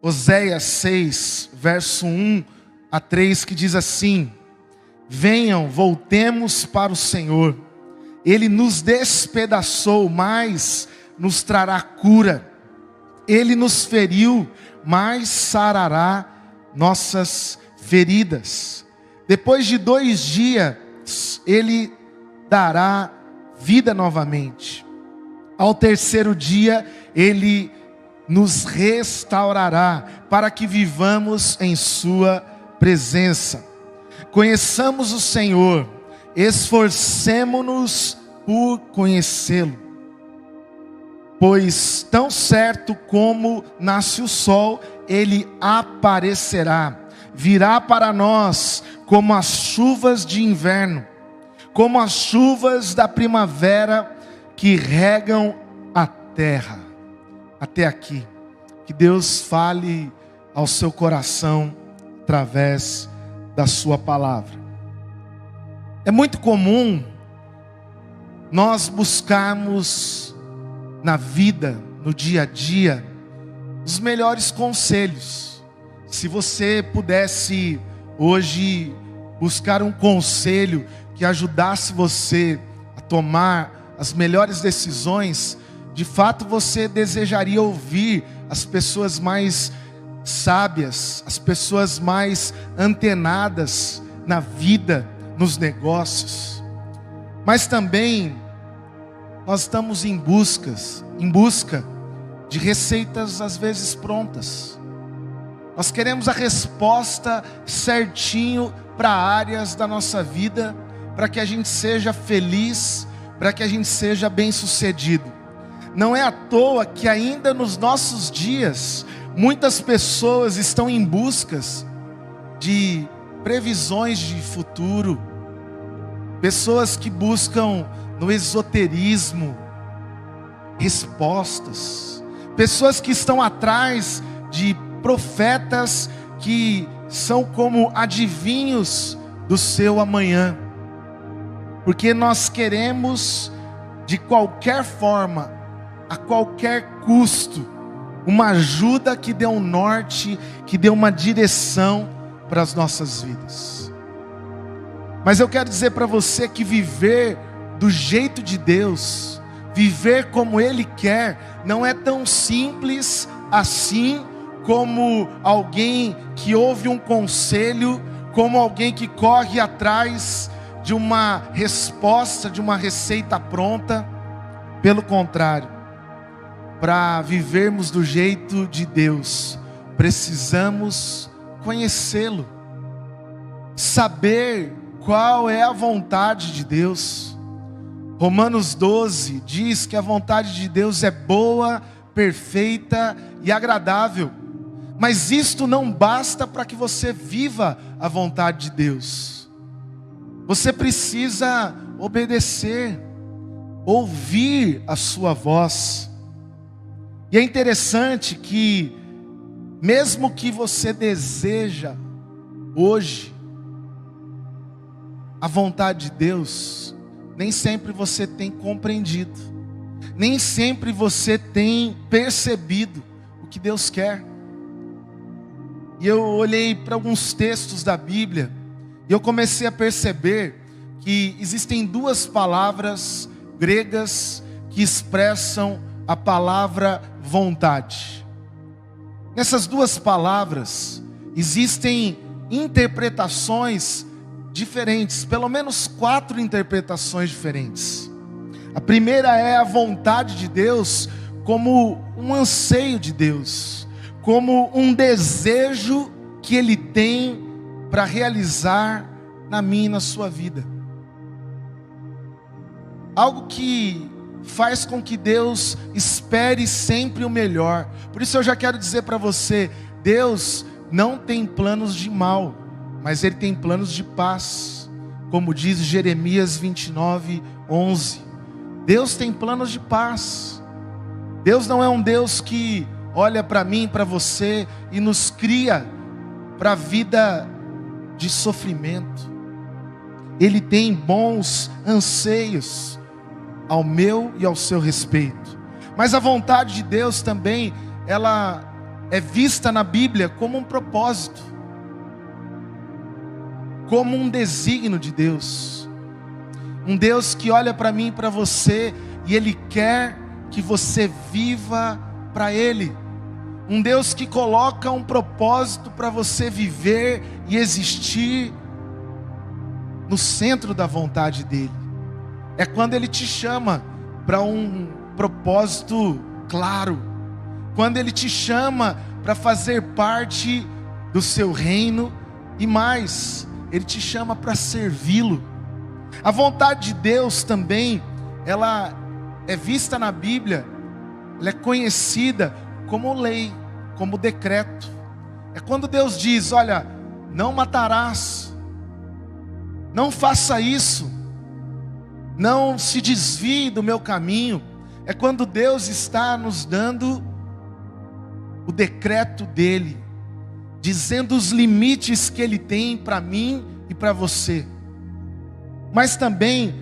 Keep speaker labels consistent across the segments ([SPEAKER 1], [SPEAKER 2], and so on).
[SPEAKER 1] Oséias 6, verso 1 a 3, que diz assim: venham, voltemos para o Senhor. Ele nos despedaçou, mas nos trará cura. Ele nos feriu, mas sarará nossas feridas. Depois de 2 dias, Ele dará vida novamente. Ao 3º dia, Ele nos restaurará, para que vivamos em sua presença. Conheçamos o Senhor, esforcemo-nos por conhecê-lo. Pois tão certo como nasce o sol, ele aparecerá. Virá para nós como as chuvas de inverno, como as chuvas da primavera que regam a terra. Até aqui. Que Deus fale ao seu coração através da sua palavra. É muito comum nós buscarmos na vida, no dia a dia, os melhores conselhos. Se você pudesse hoje buscar um conselho que ajudasse você a tomar as melhores decisões, de fato você desejaria ouvir as pessoas mais sábias, as pessoas mais antenadas na vida, nos negócios. Mas também nós estamos em busca de receitas às vezes prontas. Nós queremos a resposta certinho para áreas da nossa vida, para que a gente seja feliz, para que a gente seja bem-sucedido. Não é à toa que ainda nos nossos dias, muitas pessoas estão em busca de previsões de futuro. Pessoas que buscam no esoterismo respostas. Pessoas que estão atrás de profetas que são como adivinhos do seu amanhã. Porque nós queremos, de qualquer forma, a qualquer custo, uma ajuda que dê um norte, que dê uma direção para as nossas vidas. Mas eu quero dizer para você que viver do jeito de Deus, viver como Ele quer, não é tão simples assim como alguém que ouve um conselho, como alguém que corre atrás de uma resposta, de uma receita pronta. Pelo contrário, para vivermos do jeito de Deus, precisamos conhecê-lo, saber qual é a vontade de Deus. Romanos 12 diz que a vontade de Deus é boa, perfeita e agradável. Mas isto não basta para que você viva a vontade de Deus. Você precisa obedecer, ouvir a sua voz. E é interessante que, mesmo que você deseja hoje a vontade de Deus, nem sempre você tem compreendido, nem sempre você tem percebido o que Deus quer. E eu olhei para alguns textos da Bíblia, e eu comecei a perceber que existem 2 palavras gregas que expressam a palavra vontade. Nessas 2 palavras existem interpretações diferentes, pelo menos 4 interpretações diferentes. A primeira é a vontade de Deus como um anseio de Deus, como um desejo que Ele tem para realizar na minha e na sua vida. Algo que faz com que Deus espere sempre o melhor. Por isso eu já quero dizer para você, Deus não tem planos de mal, mas Ele tem planos de paz, como diz Jeremias 29:11. Deus tem planos de paz. Deus não é um Deus que olha para mim, para você e nos cria para a vida de sofrimento. Ele tem bons anseios ao meu e ao seu respeito. Mas a vontade de Deus também, ela é vista na Bíblia como um propósito, como um desígnio de Deus. Um Deus que olha para mim e para você, e Ele quer que você viva para Ele. Um Deus que coloca um propósito para você viver e existir no centro da vontade dEle. É quando Ele te chama para um propósito claro, quando Ele te chama para fazer parte do seu reino, e mais, Ele te chama para servi-lo. A vontade de Deus também, ela é vista na Bíblia, ela é conhecida como lei, como decreto. É quando Deus diz: olha, não matarás, não faça isso, não se desvie do meu caminho. É quando Deus está nos dando o decreto dEle, dizendo os limites que Ele tem para mim e para você. Mas também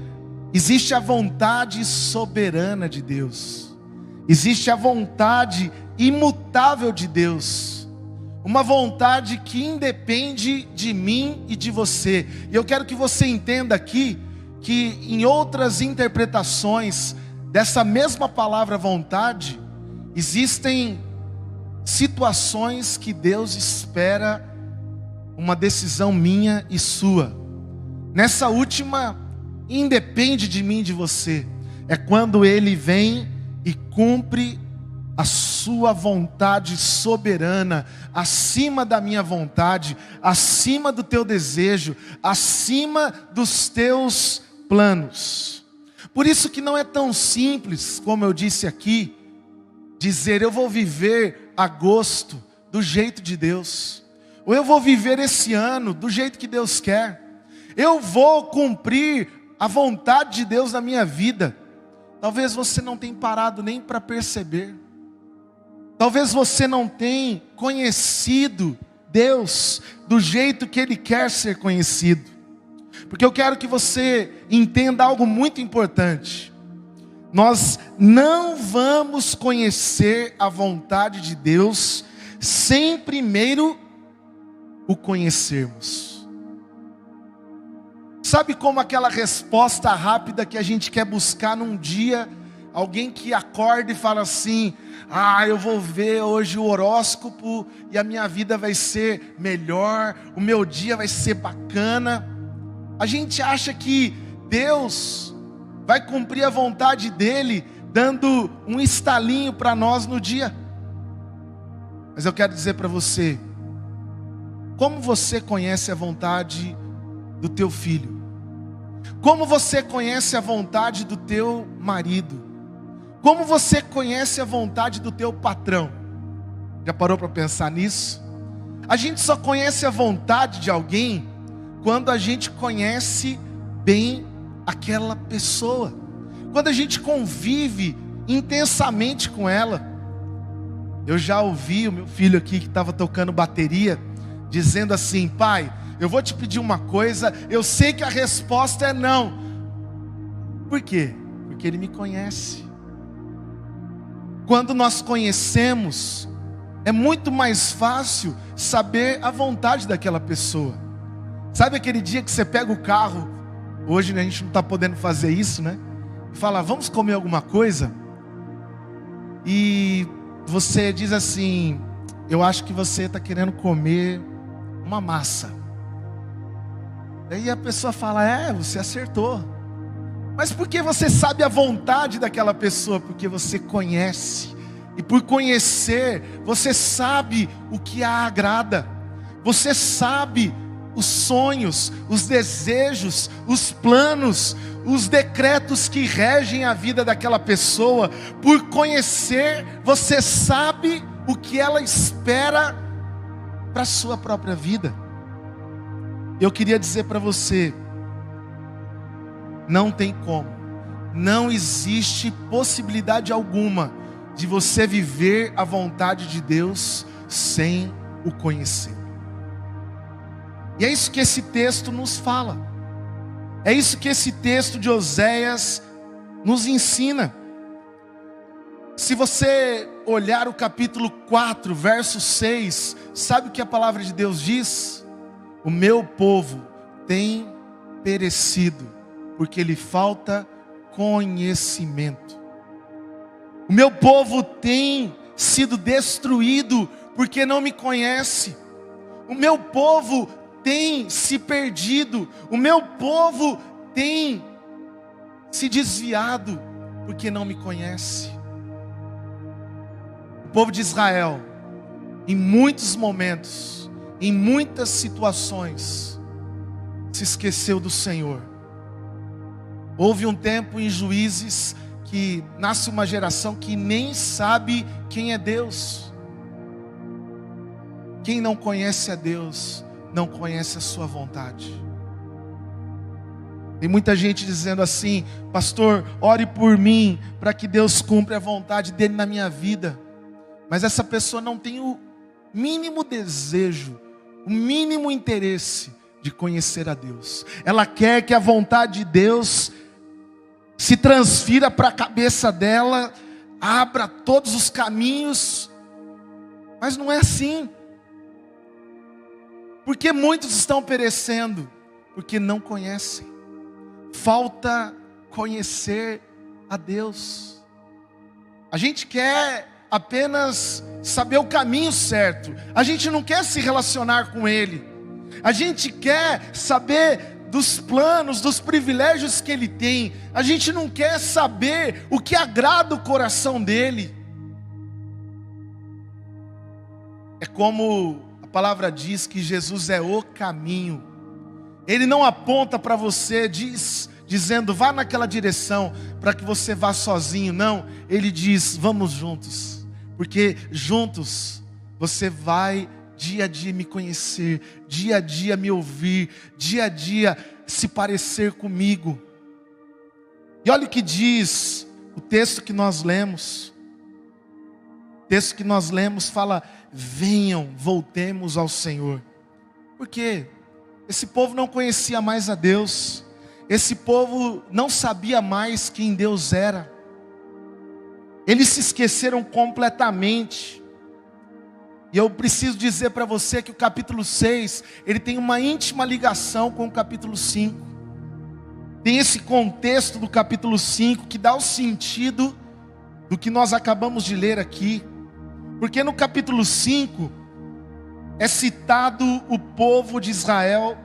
[SPEAKER 1] existe a vontade soberana de Deus, existe a vontade imutável de Deus, uma vontade que independe de mim e de você. E eu quero que você entenda aqui, que em outras interpretações dessa mesma palavra vontade, existem situações que Deus espera uma decisão minha e sua. Nessa última, independe de mim e de você. É quando Ele vem e cumpre a sua vontade soberana, acima da minha vontade, acima do teu desejo, acima dos teus planos. Por isso que não é tão simples, como eu disse aqui, dizer: eu vou viver agosto do jeito de Deus, ou eu vou viver esse ano do jeito que Deus quer, eu vou cumprir a vontade de Deus na minha vida. Talvez você não tenha parado nem para perceber, talvez você não tenha conhecido Deus do jeito que Ele quer ser conhecido, porque eu quero que você entenda algo muito importante. Nós não vamos conhecer a vontade de Deus sem primeiro o conhecermos. Sabe como aquela resposta rápida que a gente quer buscar num dia, alguém que acorda e fala assim: eu vou ver hoje o horóscopo e a minha vida vai ser melhor, o meu dia vai ser bacana. A gente acha que Deus vai cumprir a vontade dEle dando um estalinho para nós no dia. Mas eu quero dizer para você, como você conhece a vontade do teu filho? Como você conhece a vontade do teu marido? Como você conhece a vontade do teu patrão? Já parou para pensar nisso? A gente só conhece a vontade de alguém quando a gente conhece bem aquela pessoa, quando a gente convive intensamente com ela. Eu já ouvi o meu filho aqui, que estava tocando bateria, dizendo assim: pai, eu vou te pedir uma coisa, eu sei que a resposta é não. Por quê? Porque ele me conhece. Quando nós conhecemos, é muito mais fácil saber a vontade daquela pessoa. Sabe aquele dia que você pega o carro, hoje a gente não está podendo fazer isso, né? E fala: vamos comer alguma coisa? E você diz assim: eu acho que você está querendo comer uma massa. Daí a pessoa fala: você acertou. Mas por que você sabe a vontade daquela pessoa? Porque você conhece. E por conhecer, você sabe o que a agrada. Você sabe os sonhos, os desejos, os planos, os decretos que regem a vida daquela pessoa. Por conhecer, você sabe o que ela espera para a sua própria vida. Eu queria dizer para você, não tem como, não existe possibilidade alguma de você viver a vontade de Deus sem o conhecer. E é isso que esse texto nos fala. É isso que esse texto de Oséias nos ensina. Se você olhar o capítulo 4, verso 6, sabe o que a palavra de Deus diz? O meu povo tem perecido, porque lhe falta conhecimento. O meu povo tem sido destruído, porque não me conhece. O meu povo tem se perdido. O meu povo tem se desviado, porque não me conhece. O povo de Israel, em muitos momentos, em muitas situações, se esqueceu do Senhor. Houve um tempo em Juízes que nasce uma geração que nem sabe quem é Deus. Quem não conhece a Deus, não conhece a sua vontade. Tem muita gente dizendo assim: pastor, ore por mim, para que Deus cumpra a vontade dele na minha vida. Mas essa pessoa não tem o mínimo desejo, o mínimo interesse de conhecer a Deus. Ela quer que a vontade de Deus se transfira para a cabeça dela, abra todos os caminhos, mas não é assim. Porque muitos estão perecendo, porque não conhecem. Falta conhecer a Deus. A gente quer apenas saber o caminho certo. A gente não quer se relacionar com Ele. A gente quer saber dos planos, dos privilégios que Ele tem. A gente não quer saber o que agrada o coração dEle. É como a palavra diz que Jesus é o caminho. Ele não aponta para você dizendo vá naquela direção para que você vá sozinho. Não, Ele diz vamos juntos. Porque juntos você vai dia a dia me conhecer, dia a dia me ouvir, dia a dia se parecer comigo. E olha o que diz o texto que nós lemos. O texto que nós lemos fala: venham, voltemos ao Senhor. Por quê? Esse povo não conhecia mais a Deus. Esse povo não sabia mais quem Deus era. Eles se esqueceram completamente. E eu preciso dizer para você que o capítulo 6, ele tem uma íntima ligação com o capítulo 5. Tem esse contexto do capítulo 5 que dá o sentido do que nós acabamos de ler aqui. Porque no capítulo 5 é citado o povo de Israel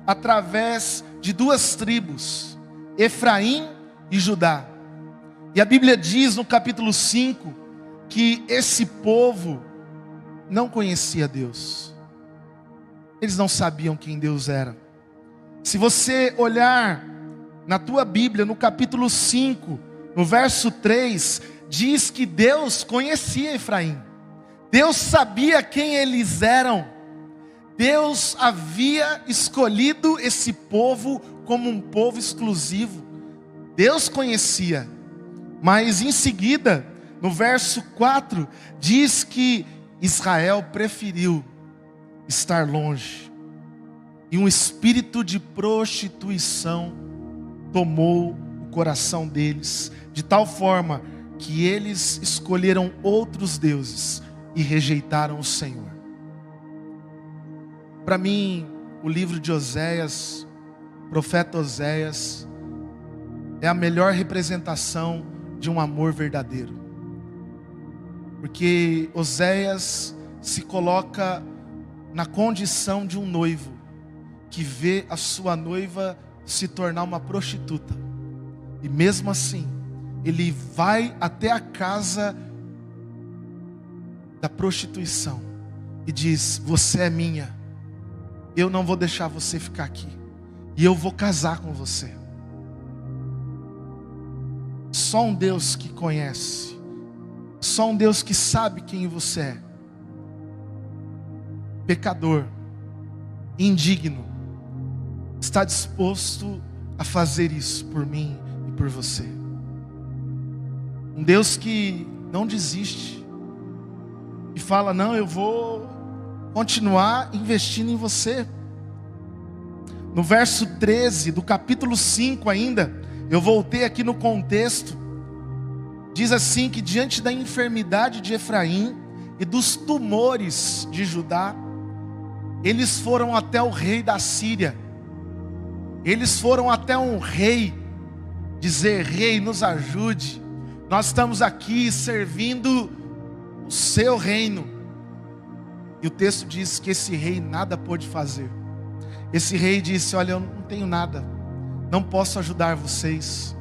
[SPEAKER 1] através de duas tribos, Efraim e Judá. E a Bíblia diz no capítulo 5 que esse povo não conhecia Deus. Eles não sabiam quem Deus era. Se você olhar na tua Bíblia, no capítulo 5, no verso 3, diz que Deus conhecia Efraim. Deus sabia quem eles eram. Deus havia escolhido esse povo como um povo exclusivo. Deus conhecia. Mas em seguida, no verso 4, diz que Israel preferiu estar longe. E um espírito de prostituição tomou o coração deles, de tal forma que eles escolheram outros deuses e rejeitaram o Senhor. Para mim, o livro de Oséias, o profeta Oséias, é a melhor representação de um amor verdadeiro. Porque Oséias se coloca na condição de um noivo que vê a sua noiva se tornar uma prostituta. E mesmo assim, ele vai até a casa da prostituição e diz: você é minha, eu não vou deixar você ficar aqui, e eu vou casar com você. Só um Deus que conhece, só um Deus que sabe quem você é. Pecador, indigno, está disposto a fazer isso por mim e por você. Um Deus que não desiste, e fala: não, eu vou continuar investindo em você. No verso 13 do capítulo 5 ainda, eu voltei aqui no contexto, diz assim que diante da enfermidade de Efraim e dos tumores de Judá, eles foram até o rei da Síria. Eles foram até um rei dizer: rei, nos ajude. Nós estamos aqui servindo o seu reino. E o texto diz que esse rei nada pôde fazer. Esse rei disse: olha, eu não tenho nada, não posso ajudar vocês.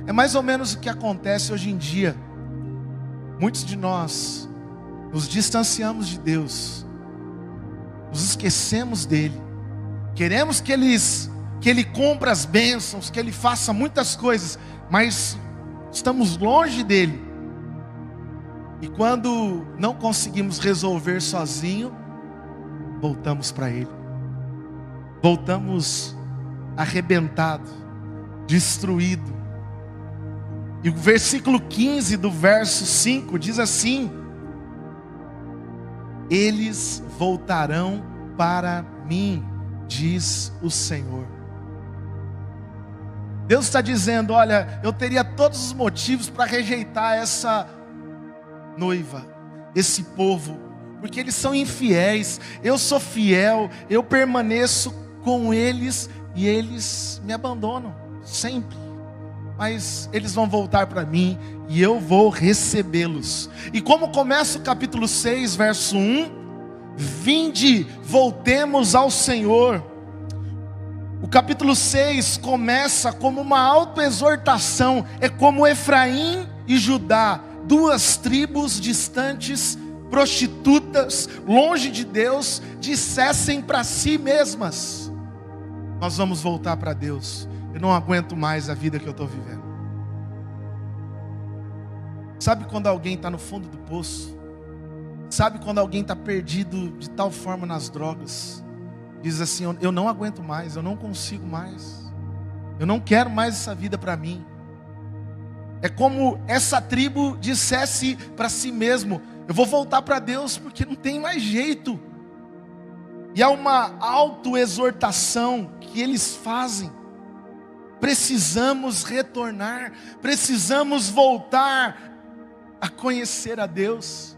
[SPEAKER 1] É mais ou menos o que acontece hoje em dia. Muitos de nós nos distanciamos de Deus, nos esquecemos dele, queremos que Ele cumpra as bênçãos, que Ele faça muitas coisas, mas estamos longe dele. E quando não conseguimos resolver sozinho, voltamos para Ele. Voltamos arrebentado, destruído. E o versículo 15 do verso 5 diz assim: eles voltarão para mim, diz o Senhor. Deus está dizendo: olha, eu teria todos os motivos para rejeitar essa noiva, esse povo, porque eles são infiéis. Eu sou fiel, eu permaneço com eles e eles me abandonam sempre. Mas eles vão voltar para mim e eu vou recebê-los. E como começa o capítulo 6, verso 1: vinde, voltemos ao Senhor. O capítulo 6 começa como uma autoexortação. É como Efraim e Judá, duas tribos distantes, prostitutas, longe de Deus, dissessem para si mesmas: nós vamos voltar para Deus. Eu não aguento mais a vida que eu estou vivendo. Sabe quando alguém está no fundo do poço? Sabe quando alguém está perdido de tal forma nas drogas? Diz assim: eu não aguento mais, eu não consigo mais, eu não quero mais essa vida para mim. É como essa tribo dissesse para si mesmo: eu vou voltar para Deus porque não tem mais jeito. E há uma autoexortação que eles fazem. Precisamos retornar, precisamos voltar a conhecer a Deus.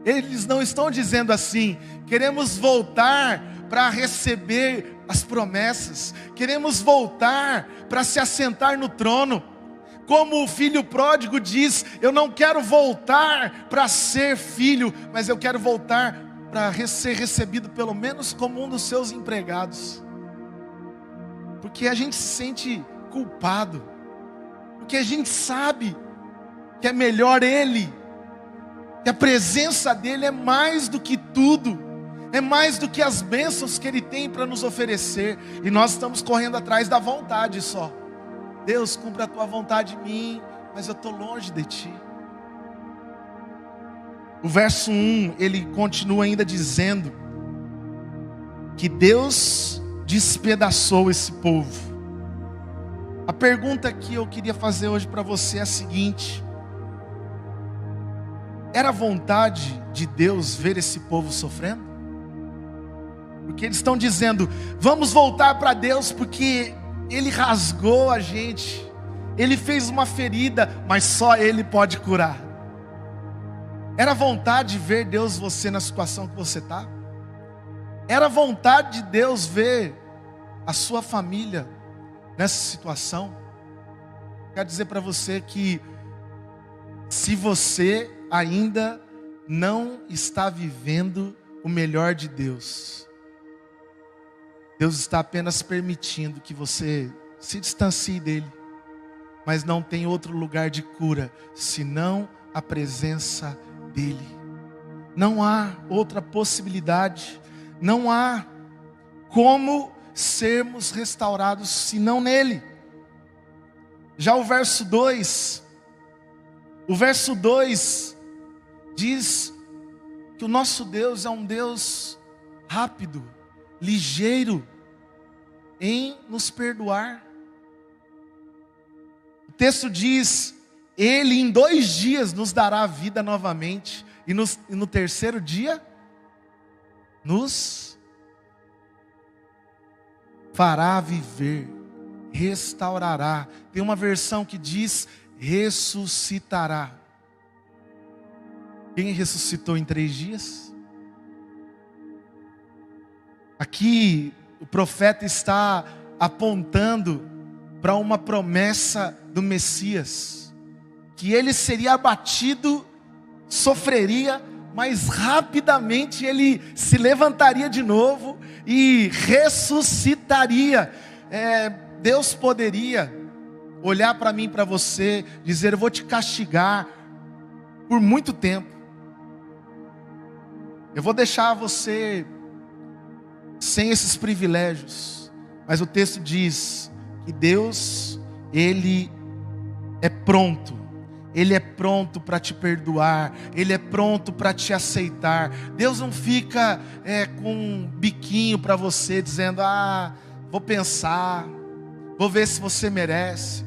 [SPEAKER 1] Eles não estão dizendo assim: queremos voltar para receber as promessas, queremos voltar para se assentar no trono. Como o filho pródigo diz: eu não quero voltar para ser filho, mas eu quero voltar para ser recebido pelo menos como um dos seus empregados. Porque a gente se sente culpado, porque a gente sabe que é melhor Ele, que a presença dEle é mais do que tudo, é mais do que as bênçãos que Ele tem para nos oferecer. E nós estamos correndo atrás da vontade só. Deus, cumpra a tua vontade em mim, mas eu estou longe de ti. O verso 1, ele continua ainda dizendo que Deus despedaçou esse povo. A pergunta que eu queria fazer hoje para você é a seguinte: era vontade de Deus ver esse povo sofrendo? Porque eles estão dizendo: vamos voltar para Deus porque Ele rasgou a gente, Ele fez uma ferida, mas só Ele pode curar. Era vontade de ver Deus você na situação que você está? Era vontade de Deus ver a sua família nessa situação? Quero dizer para você que se você ainda não está vivendo o melhor de Deus, Deus está apenas permitindo que você se distancie dele, mas não tem outro lugar de cura senão a presença dele. Não há outra possibilidade, não há como sermos restaurados senão nele. Já o verso 2 diz que o nosso Deus é um Deus rápido, ligeiro em nos perdoar. O texto diz: Ele em 2 dias nos dará a vida novamente, e no terceiro dia nos fará viver, restaurará. Tem uma versão que diz: ressuscitará. Quem ressuscitou em 3 dias? Aqui o profeta está apontando para uma promessa do Messias, que ele seria abatido, sofreria, mas rapidamente ele se levantaria de novo e ressuscitaria. Deus poderia olhar para mim, para você, dizer: eu vou te castigar por muito tempo, eu vou deixar você sem esses privilégios. Mas o texto diz que Deus, Ele é pronto. Ele é pronto para te perdoar. Ele é pronto para te aceitar. Deus não fica com um biquinho para você, dizendo: vou pensar, vou ver se você merece.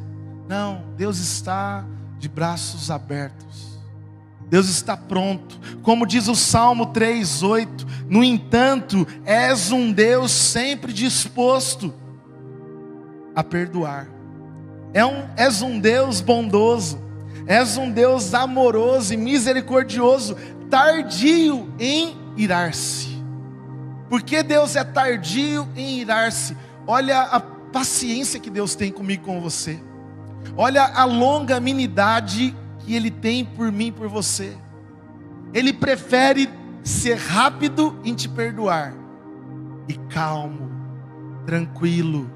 [SPEAKER 1] Não, Deus está de braços abertos. Deus está pronto. Como diz o Salmo 3:8: no entanto, és um Deus sempre disposto a perdoar. És um Deus bondoso. És um Deus amoroso e misericordioso, tardio em irar-se. Por que Deus é tardio em irar-se? Olha a paciência que Deus tem comigo e com você. Olha a longanimidade que Ele tem por mim e por você. Ele prefere ser rápido em te perdoar e calmo, tranquilo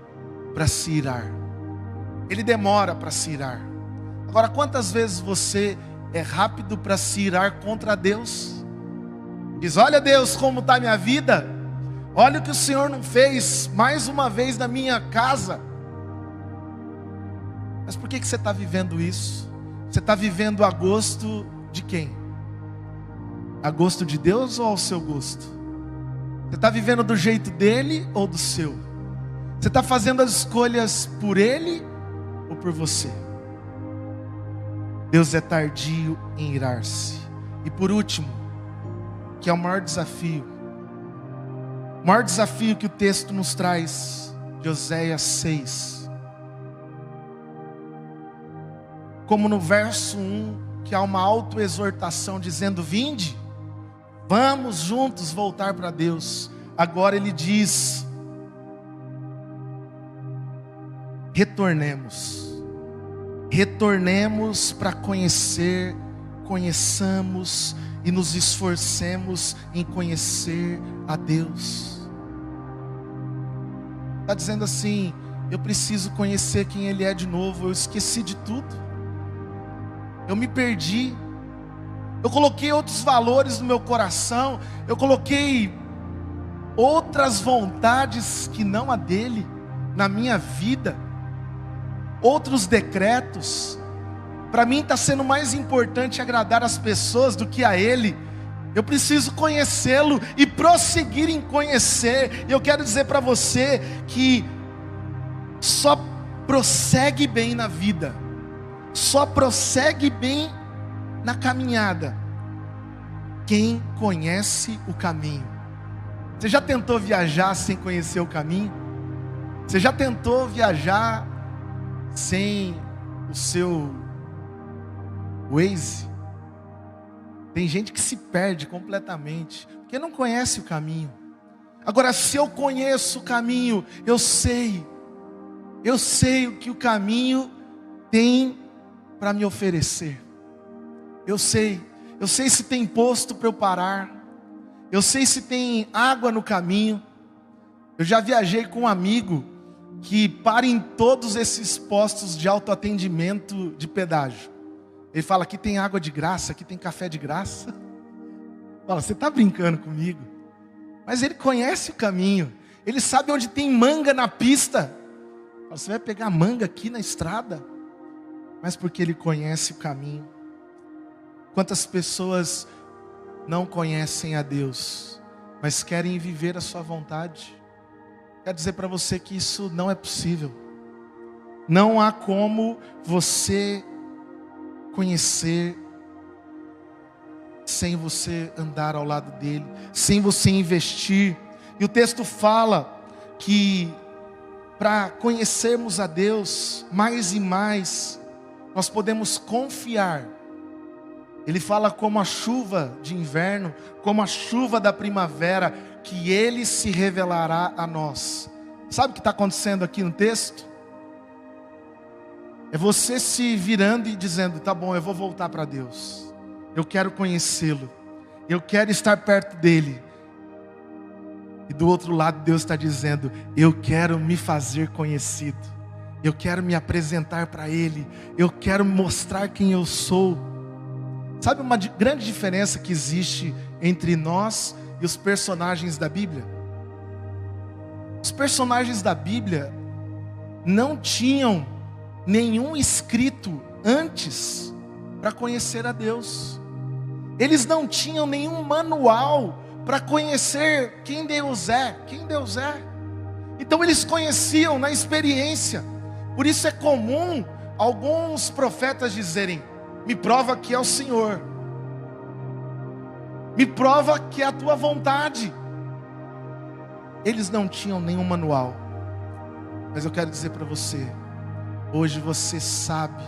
[SPEAKER 1] para se irar. Ele demora para se irar. Agora, quantas vezes você é rápido para se irar contra Deus? Diz: olha, Deus, como está a minha vida. Olha o que o Senhor não fez mais uma vez na minha casa. Mas por que você está vivendo isso? Você está vivendo a gosto de quem? A gosto de Deus ou ao seu gosto? Você está vivendo do jeito dele ou do seu? Você está fazendo as escolhas por ele ou por você? Deus é tardio em irar-se. E por último, que é o maior desafio que o texto nos traz, de Oséias 6. Como no verso 1, que há uma autoexortação dizendo: vinde, vamos juntos voltar para Deus. Agora ele diz: retornemos para conheçamos e nos esforcemos em conhecer a Deus. Está dizendo assim: eu preciso conhecer quem Ele é de novo. Eu esqueci de tudo, eu me perdi, eu coloquei outros valores no meu coração, eu coloquei outras vontades que não a dele na minha vida, outros decretos. Para mim está sendo mais importante agradar as pessoas do que a Ele. Eu preciso conhecê-lo e prosseguir em conhecer. E eu quero dizer para você que só prossegue bem na vida, só prossegue bem na caminhada quem conhece o caminho. Você já tentou viajar sem conhecer o caminho? Você já tentou viajar sem o seu Waze? Tem gente que se perde completamente, porque não conhece o caminho. Agora, se eu conheço o caminho, eu sei o que o caminho tem para me oferecer. Eu sei se tem posto para eu parar. Eu sei se tem água no caminho. Eu já viajei com um amigo que para em todos esses postos de autoatendimento de pedágio. Ele fala: aqui tem água de graça, aqui tem café de graça. Fala: você está brincando comigo? Mas ele conhece o caminho. Ele sabe onde tem manga na pista. Fala: você vai pegar manga aqui na estrada? Mas porque ele conhece o caminho. Quantas pessoas não conhecem a Deus, mas querem viver a sua vontade? Quero dizer para você que isso não é possível. Não há como você conhecer sem você andar ao lado dele, sem você investir. E o texto fala que para conhecermos a Deus mais e mais, nós podemos confiar. Ele fala como a chuva de inverno, como a chuva da primavera, que Ele se revelará a nós. Sabe o que está acontecendo aqui no texto? É você se virando e dizendo, tá bom, eu vou voltar para Deus. Eu quero conhecê-lo. Eu quero estar perto dEle. E do outro lado Deus está dizendo, eu quero me fazer conhecido. Eu quero me apresentar para Ele. Eu quero mostrar quem eu sou. Sabe uma grande diferença que existe entre nós e os personagens da Bíblia? Os personagens da Bíblia não tinham nenhum escrito antes para conhecer a Deus. Eles não tinham nenhum manual para conhecer quem Deus é. Então eles conheciam na experiência. Por isso é comum alguns profetas dizerem, me prova que é o Senhor. Me prova que é a tua vontade. Eles não tinham nenhum manual. Mas eu quero dizer para você, hoje você sabe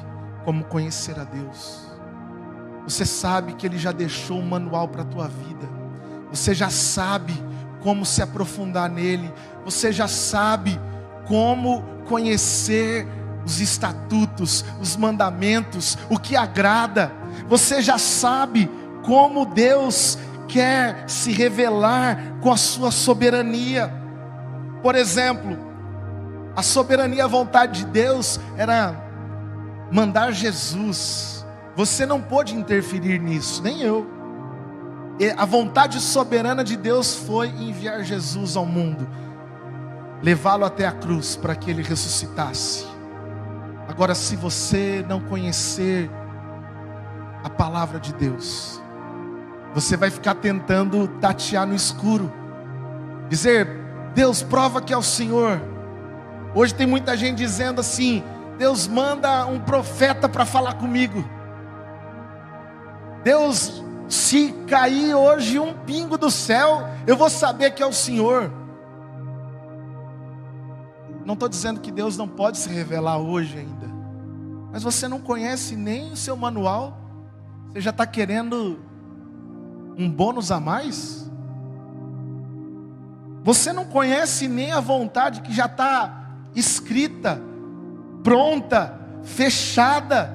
[SPEAKER 1] como conhecer a Deus. Você sabe que Ele já deixou um manual para a tua vida. Você já sabe como se aprofundar nele. Você já sabe como conhecer os estatutos, os mandamentos, o que agrada. Você já sabe como Deus quer se revelar com a sua soberania. Por exemplo, a soberania, a vontade de Deus era mandar Jesus. Você não pôde interferir nisso, nem eu. A vontade soberana de Deus foi enviar Jesus ao mundo, levá-lo até a cruz para que Ele ressuscitasse. Agora, se você não conhecer a palavra de Deus, você vai ficar tentando tatear no escuro, dizer, Deus, prova que é o Senhor. Hoje tem muita gente dizendo assim, Deus manda um profeta para falar comigo. Deus, se cair hoje um pingo do céu, eu vou saber que é o Senhor. Não estou dizendo que Deus não pode se revelar hoje ainda, mas você não conhece nem o seu manual. Você já está querendo um bônus a mais? Você não conhece nem a vontade que já está escrita, pronta, fechada,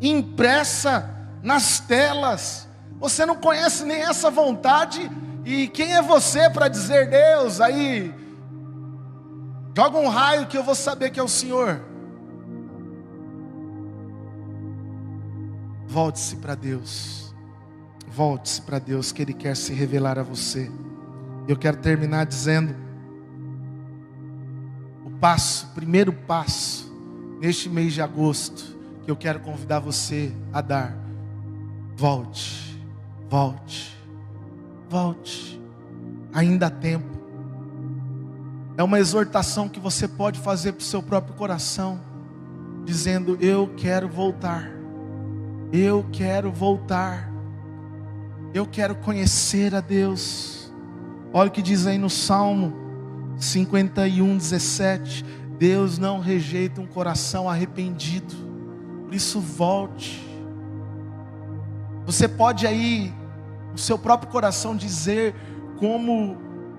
[SPEAKER 1] impressa nas telas. Você não conhece nem essa vontade. E quem é você para dizer, Deus, aí joga um raio que eu vou saber que é o Senhor? Volte-se para Deus. Volte-se para Deus, que Ele quer se revelar a você. Eu quero terminar dizendo, primeiro passo, neste mês de agosto, que eu quero convidar você a dar. Volte, volte, volte. Ainda há tempo. É uma exortação que você pode fazer para o seu próprio coração, dizendo, eu quero voltar. Eu quero voltar. Eu quero conhecer a Deus. Olha o que diz aí no Salmo 51:17. Deus não rejeita um coração arrependido. Por isso volte. Você pode aí, no seu próprio coração, dizer como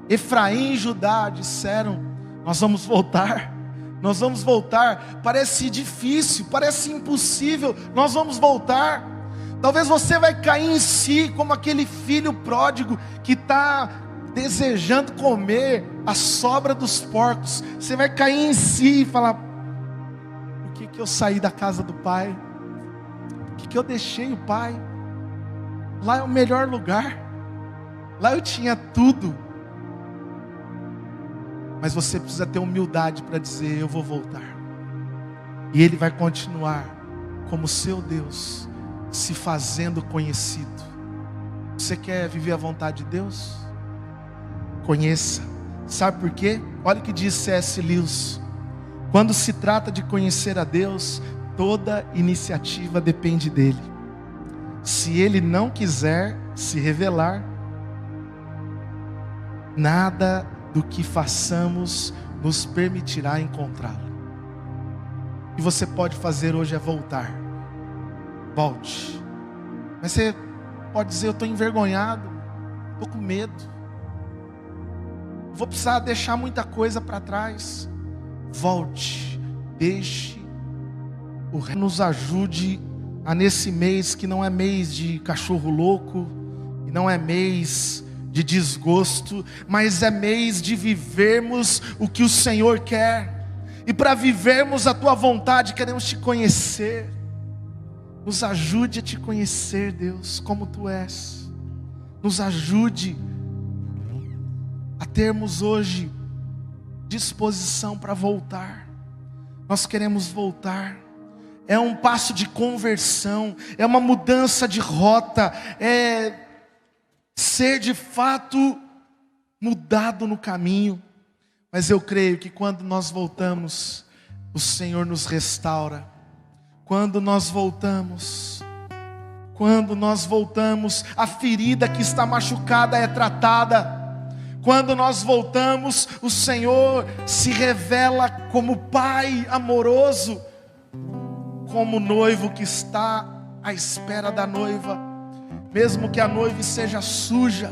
[SPEAKER 1] Efraim e Judá disseram, nós vamos voltar. Nós vamos voltar. Parece difícil, parece impossível. Nós vamos voltar. Talvez você vai cair em si como aquele filho pródigo que está desejando comer a sobra dos porcos. Você vai cair em si e falar, por que eu saí da casa do pai? Por que eu deixei o pai? Lá é o melhor lugar. Lá eu tinha tudo. Mas você precisa ter humildade para dizer, eu vou voltar. E Ele vai continuar como seu Deus, se fazendo conhecido. Você quer viver a vontade de Deus? Conheça. Sabe por quê? Olha o que diz C.S. Lewis. Quando se trata de conhecer a Deus, toda iniciativa depende dEle. Se Ele não quiser se revelar, nada do que façamos nos permitirá encontrá-lo. que você pode fazer hoje é voltar. Volte. Mas você pode dizer: eu estou envergonhado, estou com medo, vou precisar deixar muita coisa para trás. Volte, deixe o Rei nos ajude a, nesse mês que não é mês de cachorro louco, e não é mês de desgosto, mas é mês de vivermos o que o Senhor quer. E para vivermos a tua vontade, queremos te conhecer. Nos ajude a te conhecer, Deus, como tu és. Nos ajude a termos hoje disposição para voltar. Nós queremos voltar. É um passo de conversão, é uma mudança de rota, é ser de fato mudado no caminho. Mas eu creio que quando nós voltamos, o Senhor nos restaura. Quando nós voltamos, a ferida que está machucada é tratada. Quando nós voltamos, o Senhor se revela como Pai amoroso, como noivo que está à espera da noiva. Mesmo que a noiva seja suja,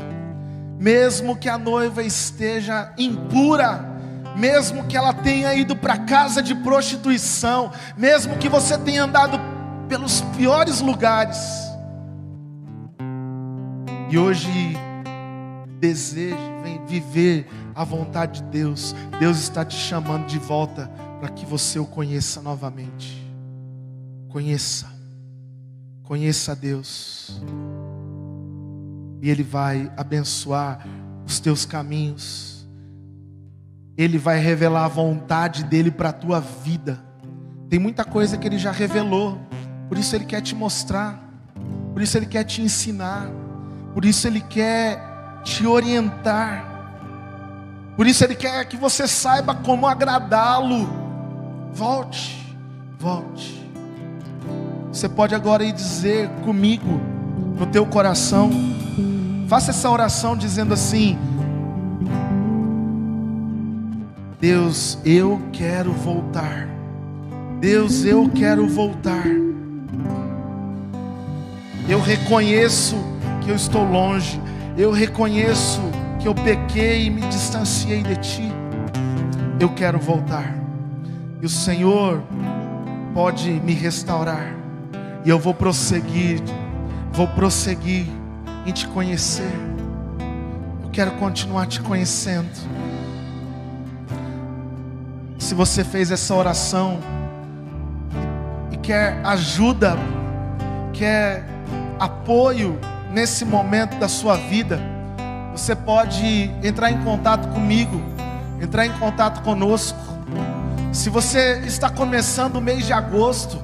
[SPEAKER 1] mesmo que a noiva esteja impura, mesmo que ela tenha ido para casa de prostituição, mesmo que você tenha andado pelos piores lugares, e hoje deseje viver a vontade de Deus, Deus está te chamando de volta para que você o conheça novamente. Conheça a Deus, e Ele vai abençoar os teus caminhos. Ele vai revelar a vontade dEle para a tua vida. Tem muita coisa que Ele já revelou, por isso Ele quer te mostrar, por isso Ele quer te ensinar, por isso Ele quer te orientar, por isso Ele quer que você saiba como agradá-lo. Volte. Você pode agora ir dizer comigo no teu coração, faça essa oração dizendo assim: Deus, eu quero voltar. Deus, eu quero voltar. Eu reconheço que eu estou longe. Eu reconheço que eu pequei e me distanciei de Ti. Eu quero voltar. E o Senhor pode me restaurar. E eu vou prosseguir em Te conhecer. Eu quero continuar Te conhecendo. Se você fez essa oração e quer ajuda, quer apoio nesse momento da sua vida, você pode entrar em contato comigo, entrar em contato conosco. Se você está começando o mês de agosto,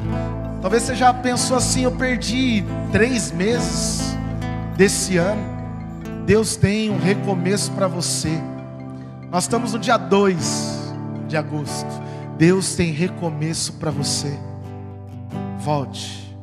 [SPEAKER 1] talvez você já pensou assim: eu perdi 3 meses desse ano. Deus tem um recomeço para você. Nós estamos no dia 2 de agosto. Deus tem recomeço para você. Volte.